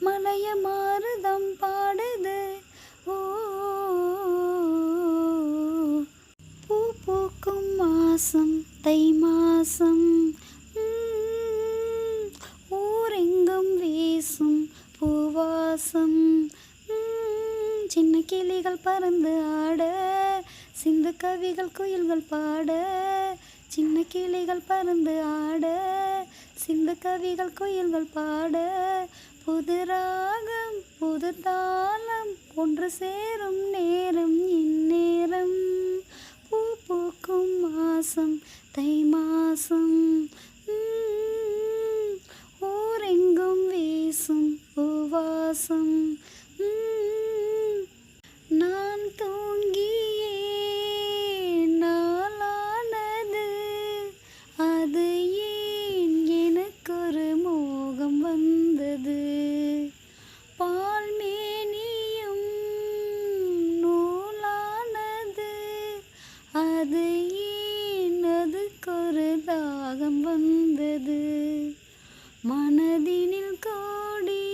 மலைய மாறுதம் பாடுது. ஓ, பூ பூக்கும் மாசம் தை மாசம். ஊரெங்கும் வீசும் பூவாசம். சின்ன கிளிகள் பறந்து ஆட, சிந்து கவிகள் குயில்கள் பாட. சின்ன கிளிகள் பறந்து ஆட, சிந்து கவிகள் குயில்கள் பாட. புது ராகம் புது தாளம் ஒன்று சேரும் நேரம் இந்நேரம். பூ பூக்கும் மாசம் தை மாசம். ஊரெங்கும் வீசும் பூவாசம். நான் தூங்கியே நாளானது, அது ஏன் எனக்கொரு மோகம் வந்தது. பால் மேனியும் நூலானது, அது ஏன் அதுக்கொரு தாகம் வந்தது. மனதினில் கோடி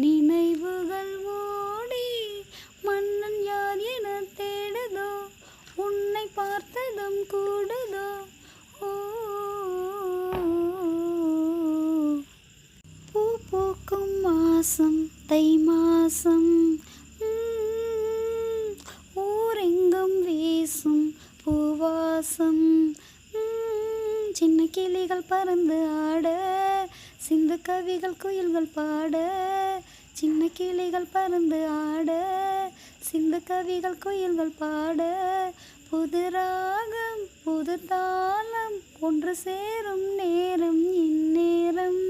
நினைவுகள் ஓடி, மன்னன் யார் என தேடுதோ, உன்னை பார்த்ததும் கூடுதோ. ஓ, பூ பூக்கும் மாசம் தை மாசம். ஊரெங்கும் வீசும் பூவாசம். சின்ன கிளிகள் பறந்து ஆட, சிந்து கவிகள் குயில்கள் பாட. சின்ன கிளிகள் பறந்து ஆட, சிந்து கவிகள் குயில்கள் பாட. புது ராகம் புது தாளம் ஒன்று சேரும் நேரம் இந்நேரம்.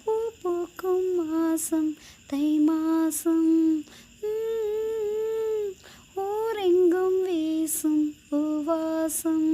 பூ பூக்கும் மாசம் தை மாசம். ஊரெங்கும் வீசும் பூவாசம்.